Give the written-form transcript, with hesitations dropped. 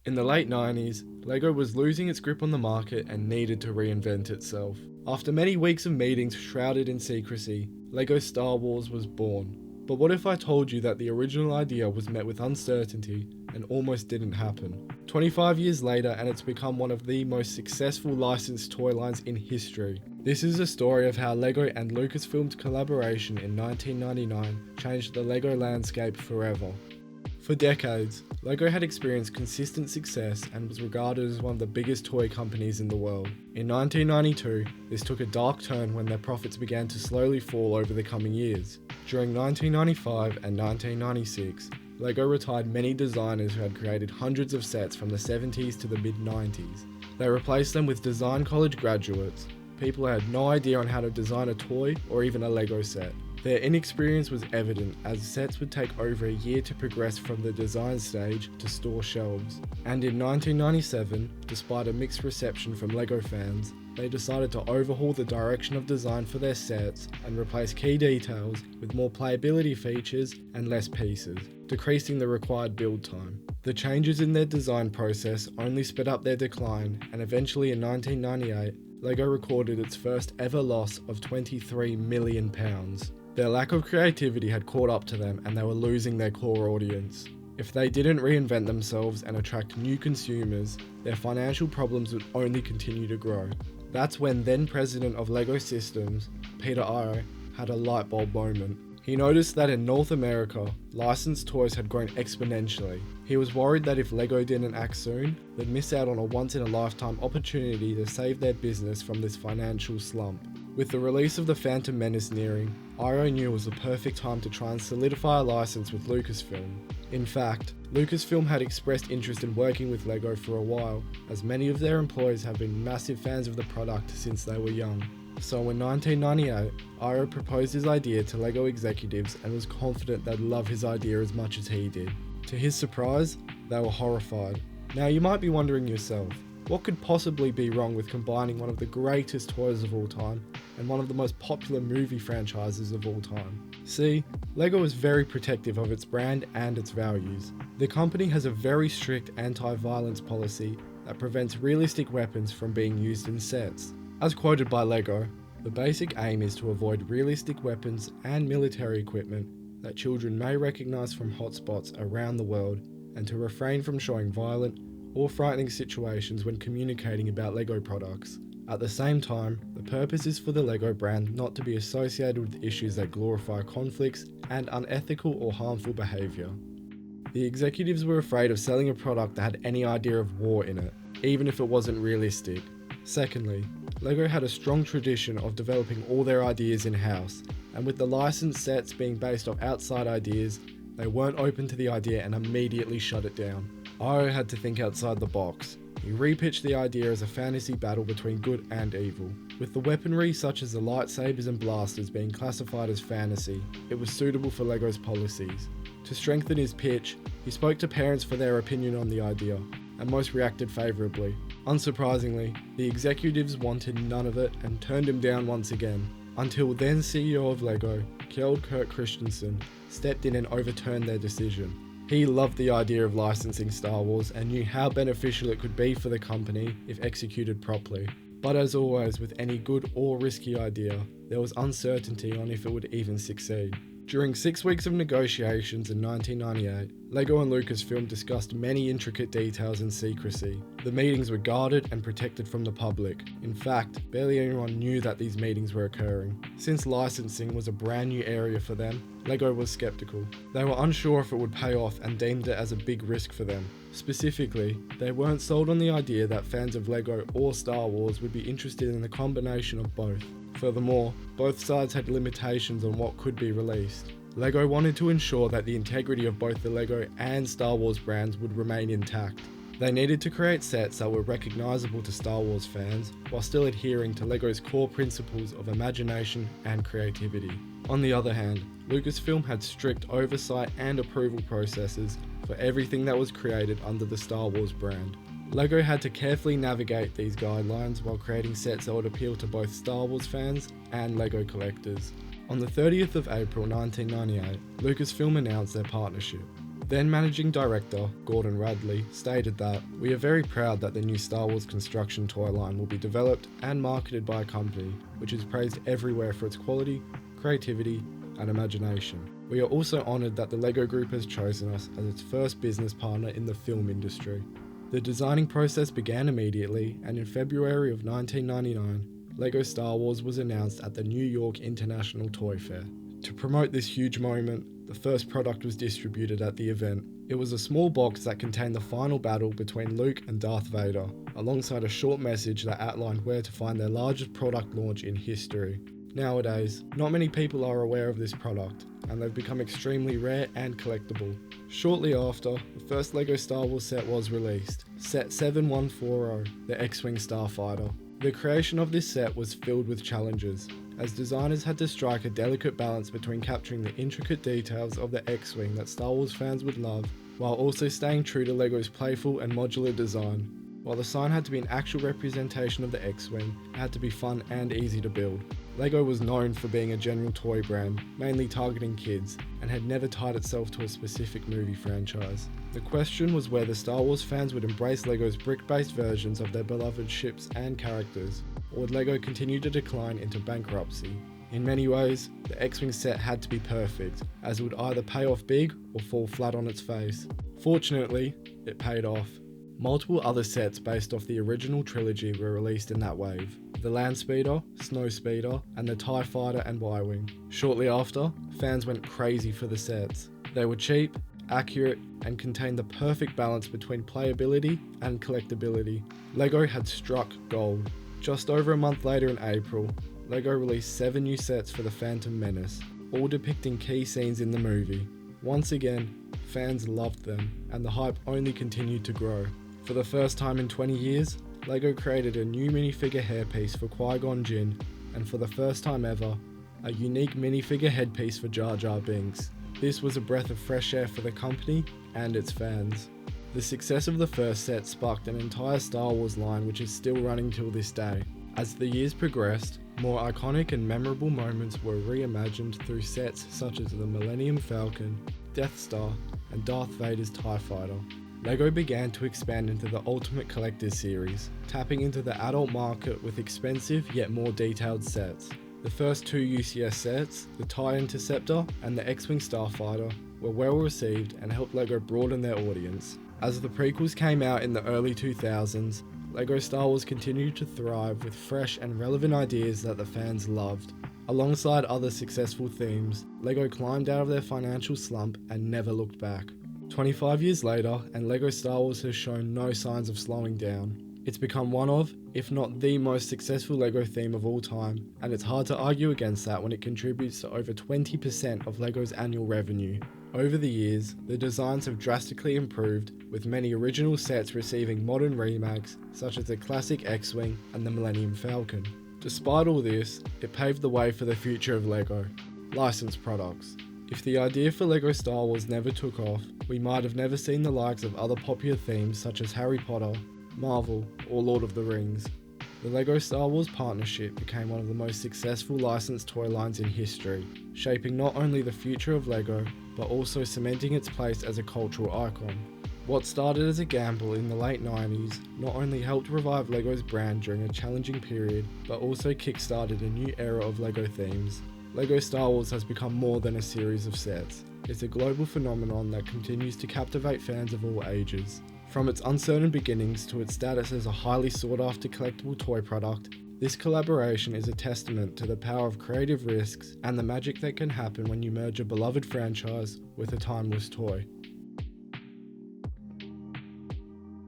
In the late 90s, LEGO was losing its grip on the market and needed to reinvent itself. After many weeks of meetings shrouded in secrecy, LEGO Star Wars was born. But what if I told you that the original idea was met with uncertainty and almost didn't happen? 25 years later, and it's become one of the most successful licensed toy lines in history. This is a story of how LEGO and Lucasfilm's collaboration in 1999 changed the LEGO landscape forever. For decades, LEGO had experienced consistent success and was regarded as one of the biggest toy companies in the world. In 1992, this took a dark turn when their profits began to slowly fall over the coming years. During 1995 and 1996, LEGO retired many designers who had created hundreds of sets from the 70s to the mid-90s. They replaced them with design college graduates, people who had no idea on how to design a toy or even a LEGO set. Their inexperience was evident, as sets would take over a year to progress from the design stage to store shelves. And in 1997, despite a mixed reception from LEGO fans, they decided to overhaul the direction of design for their sets and replace key details with more playability features and less pieces, decreasing the required build time. The changes in their design process only sped up their decline, and eventually in 1998, LEGO recorded its first ever loss of £23 million. Their lack of creativity had caught up to them, and they were losing their core audience. If they didn't reinvent themselves and attract new consumers, their financial problems would only continue to grow. That's when then president of LEGO Systems, Peter Iro, had a light bulb moment. He noticed that in North America, licensed toys had grown exponentially. He was worried that if LEGO didn't act soon, they'd miss out on a once-in-a-lifetime opportunity to save their business from this financial slump. With the release of the Phantom Menace nearing, Iro knew it was the perfect time to try and solidify a license with Lucasfilm. In fact, Lucasfilm had expressed interest in working with LEGO for a while, as many of their employees have been massive fans of the product since they were young. So in 1998, Iro proposed his idea to LEGO executives and was confident they'd love his idea as much as he did. To his surprise, they were horrified. Now you might be wondering yourself, what could possibly be wrong with combining one of the greatest toys of all time and one of the most popular movie franchises of all time? See, LEGO is very protective of its brand and its values. The company has a very strict anti-violence policy that prevents realistic weapons from being used in sets. As quoted by LEGO, the basic aim is to avoid realistic weapons and military equipment that children may recognise from hotspots around the world, and to refrain from showing violent or frightening situations when communicating about LEGO products. At the same time, the purpose is for the LEGO brand not to be associated with issues that glorify conflicts and unethical or harmful behaviour. The executives were afraid of selling a product that had any idea of war in it, even if it wasn't realistic. Secondly, LEGO had a strong tradition of developing all their ideas in-house, and with the licensed sets being based off outside ideas, they weren't open to the idea and immediately shut it down. Iro had to think outside the box. He repitched the idea as a fantasy battle between good and evil. With the weaponry such as the lightsabers and blasters being classified as fantasy, it was suitable for LEGO's policies. To strengthen his pitch, he spoke to parents for their opinion on the idea, and most reacted favourably. Unsurprisingly, the executives wanted none of it and turned him down once again, until then CEO of LEGO, Kjeld Kurt Christensen, stepped in and overturned their decision. He loved the idea of licensing Star Wars and knew how beneficial it could be for the company if executed properly. But as always with any good or risky idea, there was uncertainty on if it would even succeed. During 6 weeks of negotiations in 1998, LEGO and Lucasfilm discussed many intricate details in secrecy. The meetings were guarded and protected from the public. In fact, barely anyone knew that these meetings were occurring. Since licensing was a brand new area for them, LEGO was skeptical. They were unsure if it would pay off and deemed it as a big risk for them. Specifically, they weren't sold on the idea that fans of LEGO or Star Wars would be interested in the combination of both. Furthermore, both sides had limitations on what could be released. LEGO wanted to ensure that the integrity of both the LEGO and Star Wars brands would remain intact. They needed to create sets that were recognisable to Star Wars fans, while still adhering to LEGO's core principles of imagination and creativity. On the other hand, Lucasfilm had strict oversight and approval processes for everything that was created under the Star Wars brand. LEGO had to carefully navigate these guidelines while creating sets that would appeal to both Star Wars fans and LEGO collectors. On the 30th of April 1998, Lucasfilm announced their partnership. Then managing director, Gordon Radley, stated that, "We are very proud that the new Star Wars construction toy line will be developed and marketed by a company which is praised everywhere for its quality, creativity, and imagination. We are also honoured that the LEGO Group has chosen us as its first business partner in the film industry." The designing process began immediately, and in February of 1999, LEGO Star Wars was announced at the New York International Toy Fair. To promote this huge moment, the first product was distributed at the event. It was a small box that contained the final battle between Luke and Darth Vader, alongside a short message that outlined where to find their largest product launch in history. Nowadays, not many people are aware of this product, and they've become extremely rare and collectible. Shortly after, the first LEGO Star Wars set was released, Set 7140, the X-Wing Starfighter. The creation of this set was filled with challenges, as designers had to strike a delicate balance between capturing the intricate details of the X-Wing that Star Wars fans would love, while also staying true to LEGO's playful and modular design. While the sign had to be an actual representation of the X-Wing, it had to be fun and easy to build. LEGO was known for being a general toy brand, mainly targeting kids, and had never tied itself to a specific movie franchise. The question was whether Star Wars fans would embrace LEGO's brick-based versions of their beloved ships and characters, or would LEGO continue to decline into bankruptcy? In many ways, the X-Wing set had to be perfect, as it would either pay off big or fall flat on its face. Fortunately, it paid off. Multiple other sets based off the original trilogy were released in that wave: the Landspeeder, Snowspeeder, and the TIE Fighter and Y-Wing. Shortly after, fans went crazy for the sets. They were cheap, accurate, and contained the perfect balance between playability and collectability. LEGO had struck gold. Just over a month later in April, LEGO released 7 new sets for the Phantom Menace, all depicting key scenes in the movie. Once again, fans loved them, and the hype only continued to grow. For the first time in 20 years, LEGO created a new minifigure hairpiece for Qui-Gon Jinn, and for the first time ever, a unique minifigure headpiece for Jar Jar Binks. This was a breath of fresh air for the company and its fans. The success of the first set sparked an entire Star Wars line which is still running till this day. As the years progressed, more iconic and memorable moments were reimagined through sets such as the Millennium Falcon, Death Star, and Darth Vader's TIE Fighter. LEGO began to expand into the Ultimate Collector's series, tapping into the adult market with expensive yet more detailed sets. The first 2 UCS sets, the TIE Interceptor and the X-Wing Starfighter, were well received and helped LEGO broaden their audience. As the prequels came out in the early 2000s, LEGO Star Wars continued to thrive with fresh and relevant ideas that the fans loved. Alongside other successful themes, LEGO climbed out of their financial slump and never looked back. 25 years later, and LEGO Star Wars has shown no signs of slowing down. It's become one of, if not the most successful LEGO theme of all time, and it's hard to argue against that when it contributes to over 20% of LEGO's annual revenue. Over the years, the designs have drastically improved, with many original sets receiving modern remakes, such as the classic X-Wing and the Millennium Falcon. Despite all this, it paved the way for the future of LEGO. Licensed products. If the idea for LEGO Star Wars never took off, we might have never seen the likes of other popular themes such as Harry Potter, Marvel, or Lord of the Rings. The LEGO Star Wars partnership became one of the most successful licensed toy lines in history, shaping not only the future of LEGO, but also cementing its place as a cultural icon. What started as a gamble in the late 90s not only helped revive LEGO's brand during a challenging period, but also kickstarted a new era of LEGO themes. LEGO Star Wars has become more than a series of sets. It's a global phenomenon that continues to captivate fans of all ages. From its uncertain beginnings to its status as a highly sought-after collectible toy product, this collaboration is a testament to the power of creative risks and the magic that can happen when you merge a beloved franchise with a timeless toy.